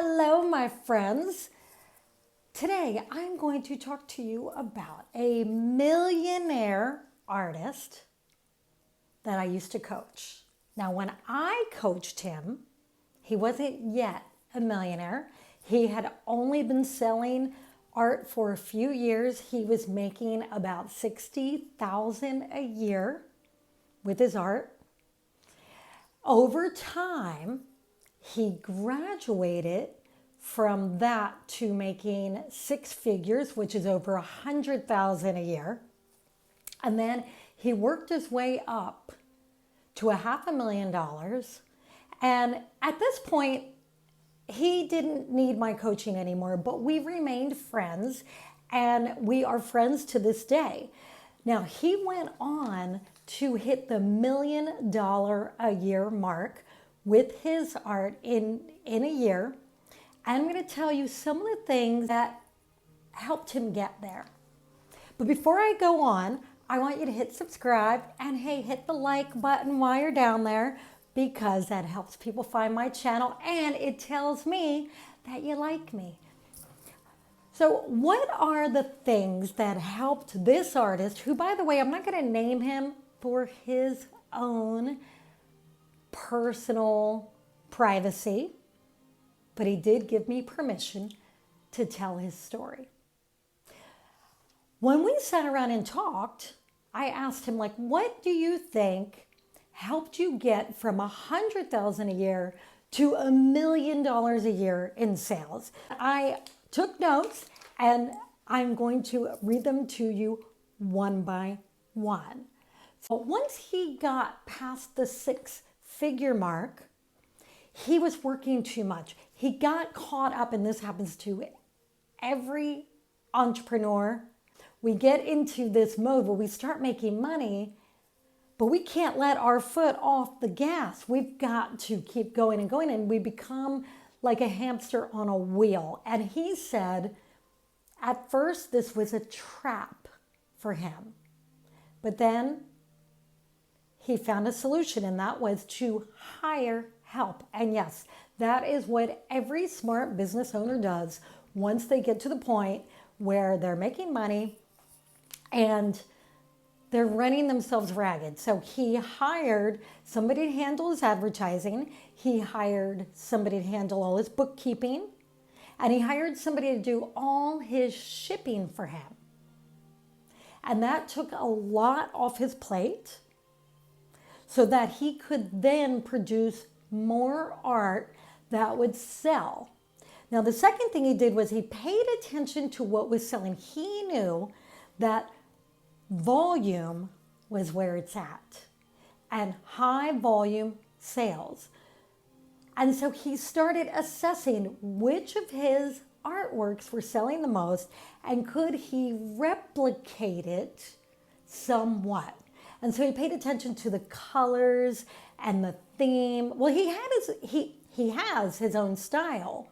Hello, my friends. Today, I'm going to talk to you about a millionaire artist that I used to coach. Now, when I coached him, he wasn't yet a millionaire. He had only been selling art for a few years. He was making about $60,000 a year with his art. Over time, he graduated from that to making six figures, which is over $100,000 a year. And then he worked his way up to $500,000. And at this point, he didn't need my coaching anymore, but we remained friends, and we are friends to this day. Now, he went on to hit the $1 million a year mark with his art in a year. I'm going to tell you some of the things that helped him get there. But before I go on, I want you to hit subscribe and hey, hit the like button while you're down there, because that helps people find my channel and it tells me that you like me. So what are the things that helped this artist, who, by the way, I'm not going to name him for his own personal privacy, but he did give me permission to tell his story. When we sat around and talked, I asked him, what do you think helped you get from $100,000 a year to $1 million a year in sales? I took notes and I'm going to read them to you one by one. So once he got past the six-figure mark, he was working too much. He got caught up, and this happens to every entrepreneur. We get into this mode where we start making money, but we can't let our foot off the gas. We've got to keep going and going, and we become like a hamster on a wheel. And he said, at first, this was a trap for him. But then he found a solution, and that was to hire help. And yes, that is what every smart business owner does once they get to the point where they're making money and they're running themselves ragged. So he hired somebody to handle his advertising. He hired somebody to handle all his bookkeeping. And he hired somebody to do all his shipping for him. And that took a lot off his plate so that he could then produce more art that would sell. Now, the second thing he did was he paid attention to what was selling. He knew that volume was where it's at, and high volume sales. And so he started assessing which of his artworks were selling the most, and could he replicate it somewhat. And so he paid attention to the colors and the theme. Well, he has his own style,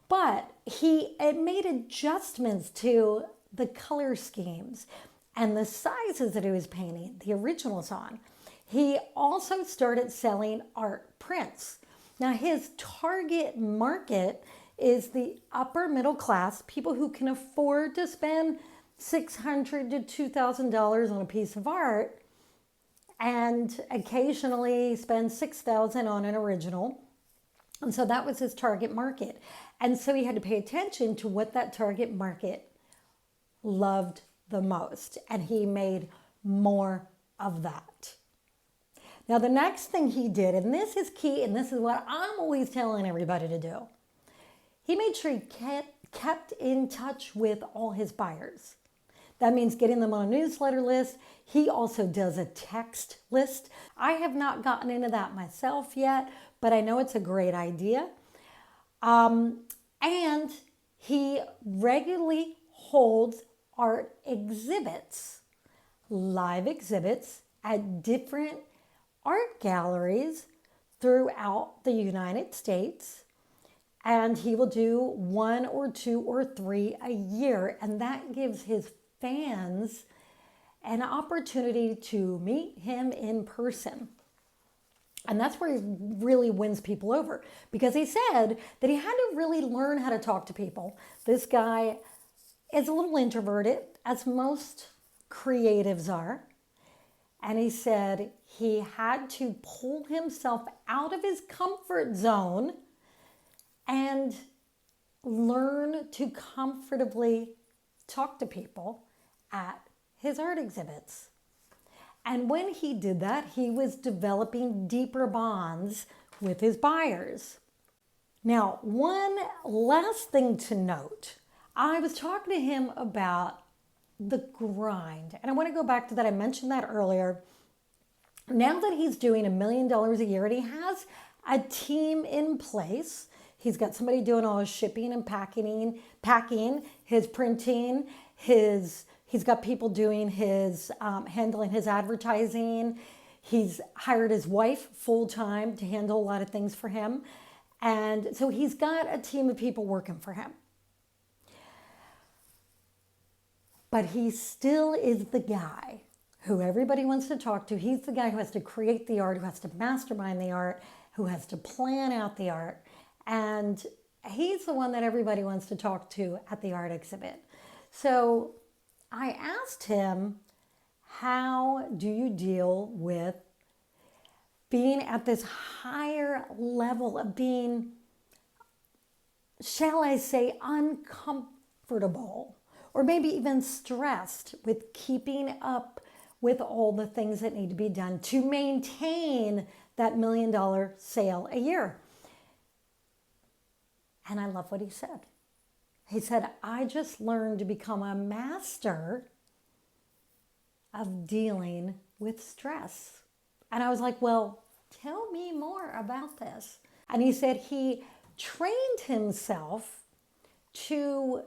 but he made adjustments to the color schemes and the sizes that he was painting the originals on. He also started selling art prints. Now, his target market is the upper middle class, people who can afford to spend $600 to $2,000 on a piece of art and occasionally spend $6,000 on an original. And so that was his target market. And so he had to pay attention to what that target market loved the most. And he made more of that. Now, the next thing he did, and this is key, and this is what I'm always telling everybody to do, he made sure he kept in touch with all his buyers. That means getting them on a newsletter list. He also does a text list. I have not gotten into that myself yet, but I know it's a great idea. And he regularly holds art exhibits, live exhibits at different art galleries throughout the United States. And he will do 1 or 2 or 3 a year. And that gives his fans an opportunity to meet him in person. And that's where he really wins people over, because he said that he had to really learn how to talk to people. This guy is a little introverted, as most creatives are. And he said he had to pull himself out of his comfort zone and learn to comfortably talk to people at his art exhibits. And when he did that, he was developing deeper bonds with his buyers. Now, one last thing to note, I was talking to him about the grind. And I want to go back to that. I mentioned that earlier. Now that he's doing $1 million a year and he has a team in place, he's got somebody doing all his shipping and packing, his printing, he's got people doing his, handling his advertising. He's hired his wife full time to handle a lot of things for him. And so he's got a team of people working for him. But he still is the guy who everybody wants to talk to. He's the guy who has to create the art, who has to mastermind the art, who has to plan out the art. And he's the one that everybody wants to talk to at the art exhibit. So I asked him, how do you deal with being at this higher level of being, shall I say, uncomfortable, or maybe even stressed with keeping up with all the things that need to be done to maintain that $1 million sale a year? And I love what he said. He said, I just learned to become a master of dealing with stress. And I was like, well, tell me more about this. And he said he trained himself to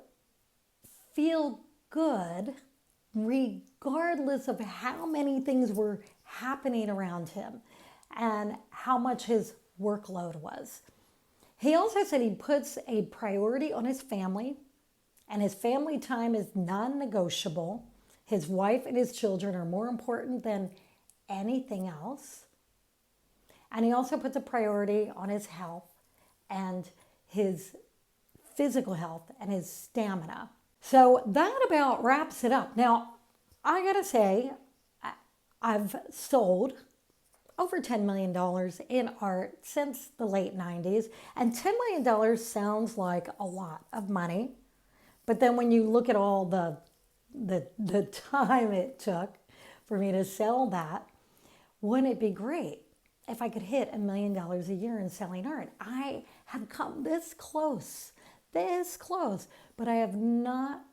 feel good regardless of how many things were happening around him and how much his workload was. He also said he puts a priority on his family, and his family time is non-negotiable. His wife and his children are more important than anything else. And he also puts a priority on his health and his physical health and his stamina. So that about wraps it up. Now, I gotta say, I've sold over $10 million in art since the late 90s. And $10 million sounds like a lot of money. But then when you look at all the time it took for me to sell that, wouldn't it be great if I could hit $1 million a year in selling art? I have come this close, but I have not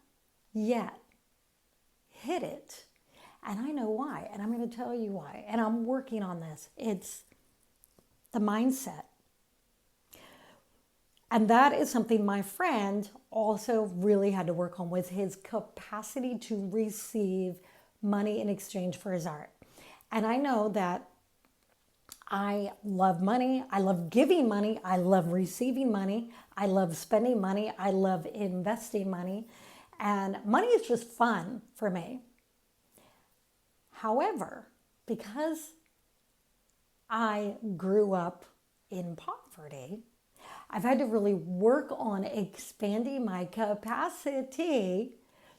yet hit it. And I know why, and I'm going to tell you why. And I'm working on this. It's the mindset. And that is something my friend also really had to work on, was his capacity to receive money in exchange for his art. And I know that I love money. I love giving money. I love receiving money. I love spending money. I love investing money. And money is just fun for me. However, because I grew up in poverty, I've had to really work on expanding my capacity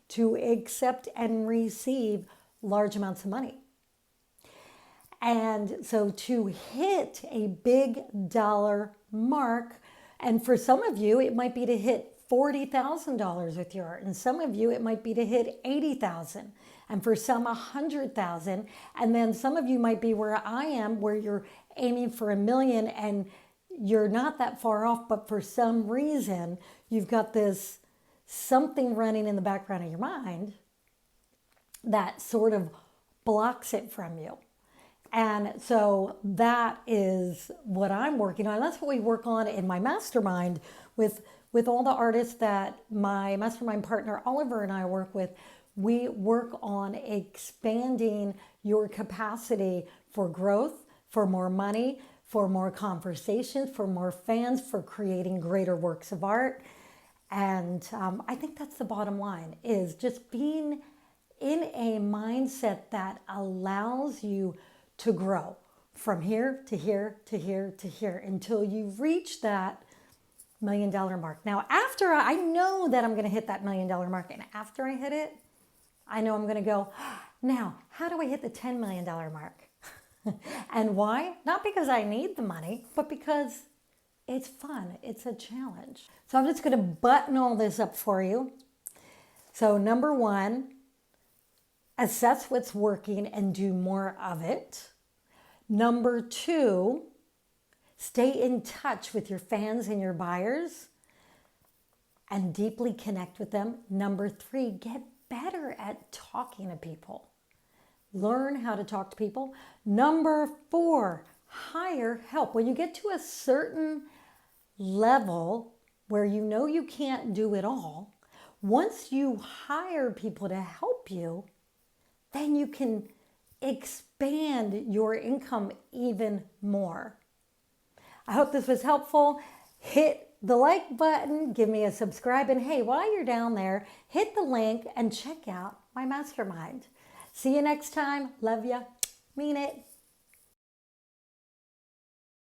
to accept and receive large amounts of money. And so to hit a big dollar mark, and for some of you, it might be to hit $40,000 with your art. And some of you, it might be to hit $80,000. And for some, $100,000. And then some of you might be where I am, where you're aiming for $1 million and you're not that far off, but for some reason, you've got this something running in the background of your mind that sort of blocks it from you. And so that is what I'm working on. That's what we work on in my mastermind with all the artists that my mastermind partner Oliver and I work with. We work on expanding your capacity for growth, for more money, for more conversations, for more fans, for creating greater works of art. And I think that's the bottom line, is just being in a mindset that allows you to grow from here to here to here to here until you reach that $1 million mark. Now, after I know that I'm going to hit that $1 million mark, and after I hit it, I know I'm going to go, now, how do I hit the $10 million mark? And why? Not because I need the money, but because it's fun. It's a challenge. So I'm just going to button all this up for you. So number one, assess what's working and do more of it. Number two, stay in touch with your fans and your buyers and deeply connect with them. Number three, get better at talking to people. Learn how to talk to people. Number four, hire help. When you get to a certain level where you know you can't do it all, once you hire people to help you, then you can expand your income even more. I hope this was helpful. Hit the like button, give me a subscribe, and hey, while you're down there, hit the link and check out my mastermind. See you next time. Love ya. Mean it.